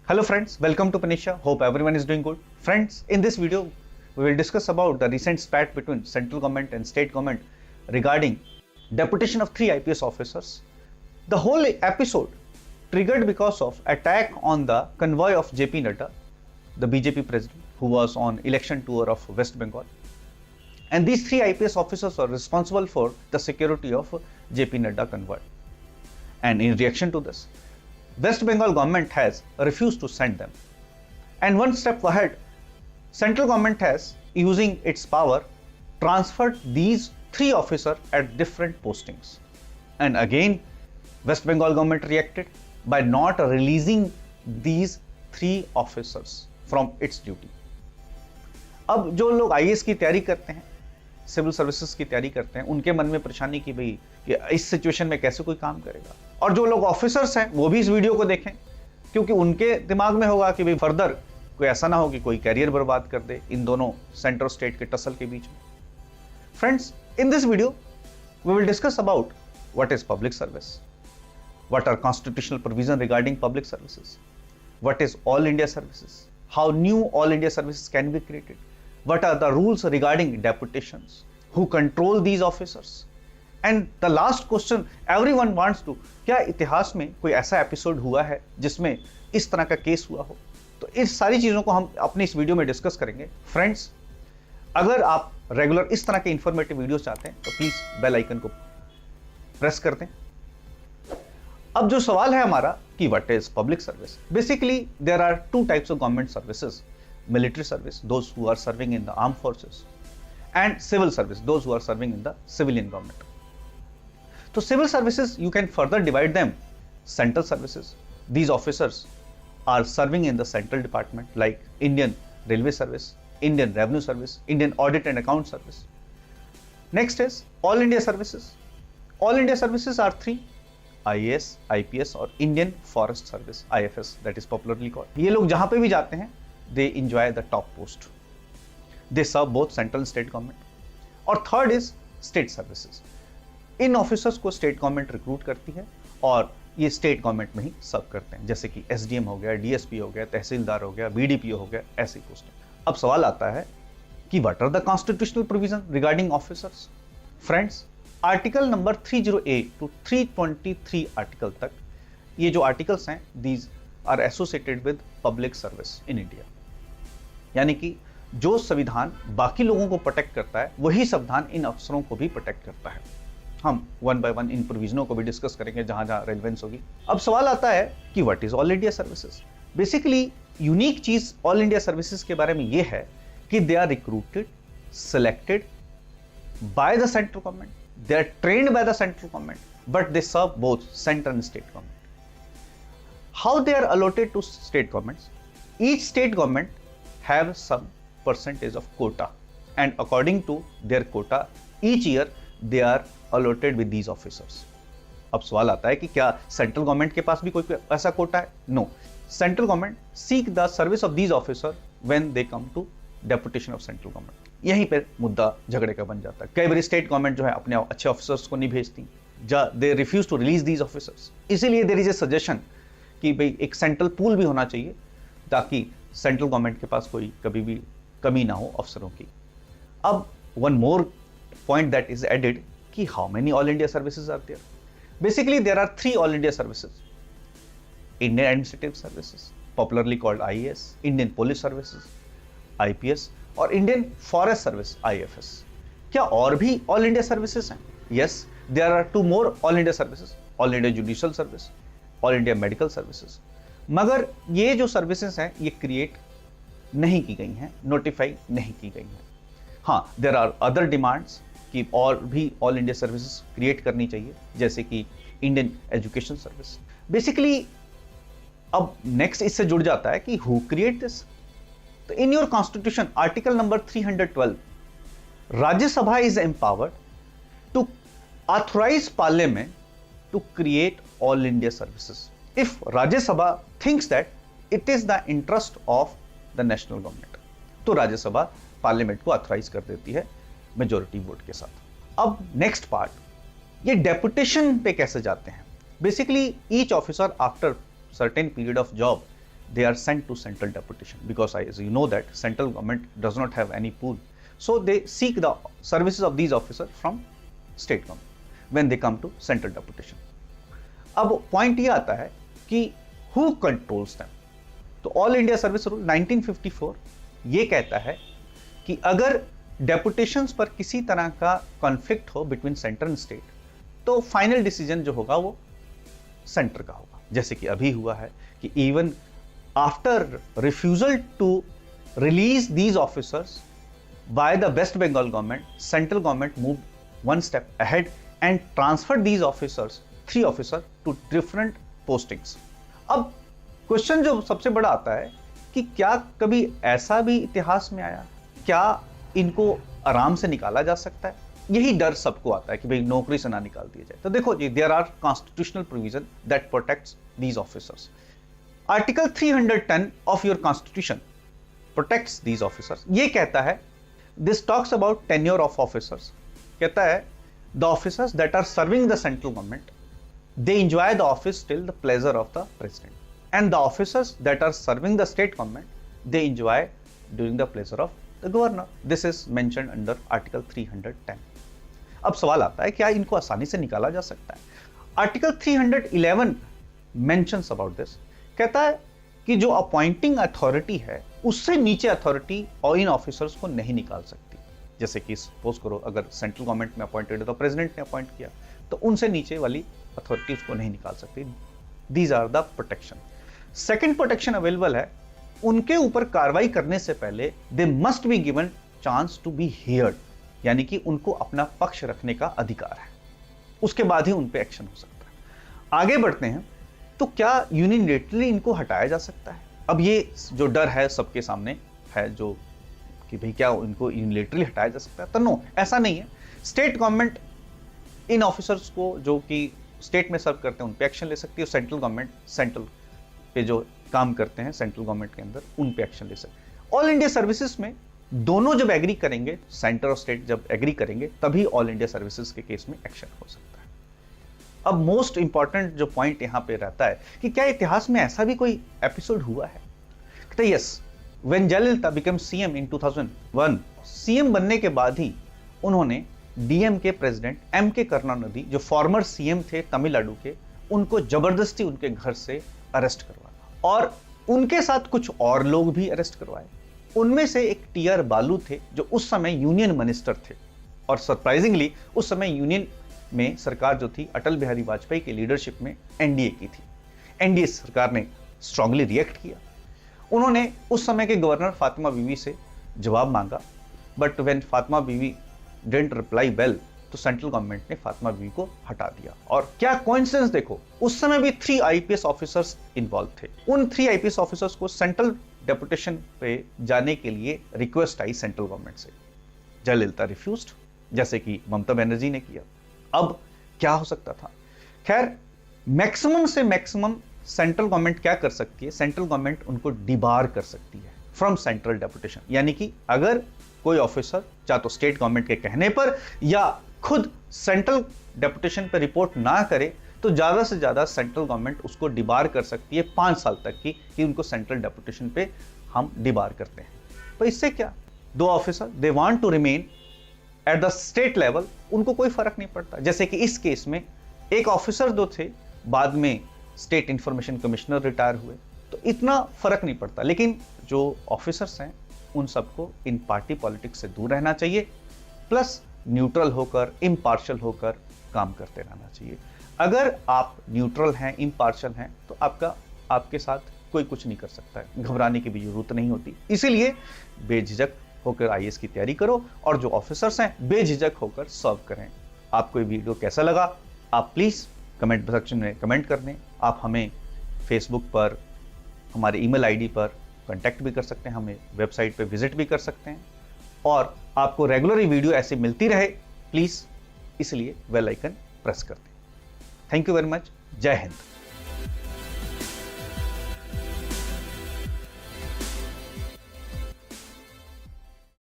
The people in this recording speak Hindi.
Hello friends, welcome to Panisha. Hope everyone is doing good. Friends, in this video, we will discuss about the recent spat between central government and state government regarding deputation of 3 IPS officers. The whole episode triggered because of attack on the convoy of JP Nadda, the BJP president who was on election tour of West Bengal. And these 3 IPS officers were responsible for the security of JP Nadda convoy. And in reaction to this, West Bengal government has refused to send them. And one step ahead, central government has, using its power, transferred these 3 officers at different postings. And again, West Bengal government reacted by not releasing these 3 officers from its duty. अब जो लोग IAS की तैयारी करते हैं, सिविल सर्विसेज की तैयारी करते हैं, उनके मन में परेशानी कि भाई कि इस सिचुएशन में कैसे कोई काम करेगा। और जो लोग ऑफिसर्स हैं वो भी इस वीडियो को देखें, क्योंकि उनके दिमाग में होगा कि भाई फर्दर कोई ऐसा ना हो कि कोई कैरियर बर्बाद कर दे इन दोनों सेंटर और स्टेट के टसल के बीच में। Friends, in this video we will discuss about what is public service, what are constitutional provision regarding public services, what is all India services, how new all India services can be created, what are the rules regarding deputations, who control these officers, and the last question everyone wants to, क्या इतिहास में कोई ऐसा एपिसोड हुआ है जिसमें इस तरह का केस हुआ हो। तो इस सारी चीजों को हम अपनी इस वीडियो में डिस्कस करेंगे। फ्रेंड्स, अगर आप रेगुलर इस तरह के इंफॉर्मेटिव वीडियोस चाहते हैं तो प्लीज बेल आइकन को प्रेस कर दें। अब जो सवाल है हमारा कि what is public service, basically there are 2 types of government services, military service, those who are serving in the arm forces, and civil service, those who are serving in the civilian government. तो civil services you can further divide them central services, these officers are serving in the central department like Indian railway service, Indian revenue service, Indian audit and account service. Next is all India services. All India services are 3, IAS, IPS और Indian forest service, IFS that is popularly called। ये लोग जहां पे भी जाते हैं they enjoy the top post, they serve both central and state government। और third is state services. In officers को स्टेट गवर्नमेंट रिक्रूट करती है और ये स्टेट गवर्नमेंट में ही सर्व करते हैं, जैसे कि SDM हो गया, DSP हो गया, तहसीलदार हो गया, BDPO हो गया, ऐसी पोस्टें। अब सवाल आता है कि what are the constitutional provision regarding officers. Friends, article number 30A to 323 article तक ये जो आर्टिकल्स हैं, these are associated with public service in India. यानी कि जो संविधान बाकी लोगों को प्रोटेक्ट करता है वही संविधान इन अफसरों को भी प्रोटेक्ट करता है। हम वन बाय वन इन प्रोविजनों को भी डिस्कस करेंगे जहां जहां रेलेवेंस होगी। अब सवाल आता है कि what is all India services. Basically unique चीज ऑल इंडिया सर्विसेज के बारे में ये है कि they are recruited, selected by the central government, they are trained by the central government, but they serve both central and state government. How they are allotted to state governments? Each state government have some percentage of quota, and according to their quota, each year they are allotted with these officers. अब सवाल आता है कि क्या सेंट्रल गवर्नमेंट के पास भी कोई ऐसा कोटा है? No, central government seek the service of these officer when they come to deputation of central government. यहीं पे मुद्दा झगड़े का बन जाता है। कई बार स्टेट गवर्नमेंट जो है अपने अच्छे ऑफिसर्स को नहीं भेजती, they refuse to release these officers. इसीलिए देयर इज ए सजेशन कि भाई एक सेंट्रल पूल भी होना चाहिए ताकि सेंट्रल गवर्नमेंट के पास कोई कभी भी कमी ना हो अफसरों की। अब one more point that is added कि how many all India services are there. Basically there are 3 all India services, Indian administrative services popularly called IAS, Indian police services IPS और इंडियन फॉरेस्ट सर्विस IFS। क्या और भी ऑल इंडिया सर्विसेज हैं? Yes, there are 2 more all India services, all India judicial service, all India medical services. मगर ये जो सर्विसेज हैं ये क्रिएट नहीं की गई हैं, नोटिफाई नहीं की गई हैं। हाँ, देयर आर अदर डिमांड्स कि और भी ऑल इंडिया सर्विसेज क्रिएट करनी चाहिए, जैसे कि इंडियन एजुकेशन सर्विस। बेसिकली अब नेक्स्ट इससे जुड़ जाता है कि हु क्रिएट दिस। तो in your constitution article number 312, Rajya Sabha is empowered to authorise parliament to create all India services if Rajya Sabha thinks that it is the interest of the national government. तो राज्यसभा पार्लियामेंट को ऑथराइज कर देती है मेजोरिटी वोट के साथ। अब नेक्स्ट पार्ट, ये डेपुटेशन पे कैसे जाते हैं। Basically each officer after certain period of job they are sent to central deputation, because as you know that central government does not have any pool, so they seek the services of these officers from state government when they come to central deputation. अब पॉइंट ये आता है कि who controls them? तो ऑल इंडिया सर्विस रूल 1954 ये कहता है कि अगर डेपुटेशंस पर किसी तरह का कॉन्फ्लिक्ट हो बिटवीन सेंटर एंड स्टेट, तो फाइनल डिसीजन जो होगा वो सेंटर का होगा। जैसे कि अभी हुआ है कि even after refusal to release these officers by the West Bengal government, central government move one step ahead and transfer these officers, 3 officer to different postings. अब क्वेश्चन जो सबसे बड़ा आता है कि क्या कभी ऐसा भी इतिहास में आया, क्या इनको आराम से निकाला जा सकता है? यही डर सबको आता है कि भाई नौकरी से ना निकाल दिया जाए। तो देखो जी, there are constitutional provision that protects these officers. Article 310 of your constitution protects these officers. ये कहता है, this talks about tenure of officers. कहता है the officers that are serving the central government, they enjoy the office till the pleasure of the president, and the officers that are serving the state government they enjoy during the pleasure of the governor. This is mentioned under article 310. अब सवाल आता है क्या इनको आसानी से निकाला जा सकता है? Article 311 mentions about this. कहता है कि जो अपॉइंटिंग अथॉरिटी है उससे नीचे अथॉरिटी और इन ऑफिसर्स को नहीं निकाल सकती। जैसे कि सपोज करो अगर सेंट्रल गवर्नमेंट में अपॉइंटेड है तो प्रेसिडेंट ने अपॉइंट किया, तो उनसे नीचे वाली अथॉरिटी उसको नहीं निकाल सकती। These are the protection. Second protection available है, उनके ऊपर कार्रवाई करने से पहले they must be given chance to be heard, यानी कि उनको अपना पक्ष रखने का अधिकार है, उसके बाद ही उन पे एक्शन हो सकता है। आगे बढ़ते हैं, तो क्या यूनिलेटरली इनको हटाया जा सकता है? अब ये जो डर है सबके सामने है जो कि भाई क्या इनको यूनिलेटरली हटाया जा सकता है, तो नो, ऐसा नहीं है। स्टेट गवर्नमेंट इन ऑफिसर्स को जो कि स्टेट में सर्व करते हैं उन पे एक्शन ले सकती है, सेंट्रल गवर्नमेंट सेंट्रल पे जो काम करते हैं सेंट्रल गवर्नमेंट के अंदर उन पे एक्शन ले सकते हैं। ऑल इंडिया सर्विसेज में दोनों जब एग्री करेंगे, सेंटर और स्टेट जब एग्री करेंगे, तभी ऑल इंडिया सर्विसेज के केस में एक्शन हो सकता है। अब मोस्ट इंपॉर्टेंट जो पॉइंट यहां पे रहता है कि क्या इतिहास में ऐसा भी कोई एपिसोड हुआ है? तो yes, when Jayalalithaa become CM in 2001, CM बनने के बाद ही उन्होंने डीएम के प्रेसिडेंट एम के करुणानिधि जो फॉर्मर सीएम थे तमिलनाडु के, उनको जबरदस्ती उनके घर से अरेस्ट करवाया और उनके साथ कुछ और लोग भी अरेस्ट करवाए। उनमें से एक टीआर बालू थे जो उस समय यूनियन मिनिस्टर थे, और सरप्राइजिंगली उस समय यूनियन में सरकार जो थी अटल बिहारी वाजपेयी की लीडरशिप में एनडीए की थी। एनडीए सरकार ने स्ट्रांगली रिएक्ट किया। उन्होंने उस समय के गवर्नर फातिमा बीवी से जवाब मांगा, बट व्हेन फातिमा बीवी डिडंट रिप्लाई वेल, तो सेंट्रल गवर्नमेंट ने फातिमा बीवी को हटा दिया। और क्या कोइंसिडेंस देखो, उस समय भी 3 आईपीएस ऑफिसर्स इन्वॉल्व थे। उन 3 आईपीएस ऑफिसर्स को सेंट्रल डेपुटेशन पे जाने के लिए रिक्वेस्ट आई सेंट्रल गवर्नमेंट से। जयललिता रिफ्यूज्ड, जैसे कि ममता बनर्जी ने किया। अब क्या हो सकता था? खैर, मैक्सिमम से मैक्सिमम सेंट्रल गवर्नमेंट क्या कर सकती है? सेंट्रल गवर्नमेंट उनको डिबार कर सकती है फ्रॉम सेंट्रल डेपुटेशन, यानी कि अगर कोई ऑफिसर चाहे तो स्टेट गवर्नमेंट के कहने पर या खुद सेंट्रल डेपुटेशन पर रिपोर्ट ना करे, तो ज्यादा से ज्यादा सेंट्रल गवर्नमेंट उसको डिबार कर सकती है 5 साल तक की, कि उनको सेंट्रल डेपुटेशन पे हम डिबार करते हैं। तो इससे क्या, 2 officer they want to remain at the state level, उनको कोई फर्क नहीं पड़ता। जैसे कि इस केस में एक ऑफिसर जो थे बाद में स्टेट इंफॉर्मेशन कमिश्नर रिटायर हुए, तो इतना फर्क नहीं पड़ता। लेकिन जो ऑफिसर्स हैं उन सबको इन पार्टी पॉलिटिक्स से दूर रहना चाहिए, प्लस न्यूट्रल होकर, इम्पार्शियल होकर काम करते रहना चाहिए। अगर आप न्यूट्रल हैं, इम्पार्शियल हैं, तो आपके साथ कोई कुछ नहीं कर सकता है, घबराने की भी जरूरत नहीं होती। इसीलिए बेझिझक होकर आईएएस की तैयारी करो, और जो ऑफिसर्स हैं बेझिझक होकर सर्व करें। आपको ये वीडियो कैसा लगा, आप प्लीज कमेंट सेक्शन में कमेंट कर दें। आप हमें फेसबुक पर, हमारे ईमेल आईडी पर कांटेक्ट भी कर सकते हैं, हमें वेबसाइट पे विजिट भी कर सकते हैं, और आपको रेगुलर वीडियो ऐसे मिलती रहे प्लीज इसलिए बेल आइकन प्रेस कर दें। Thank you very much. जय हिंद।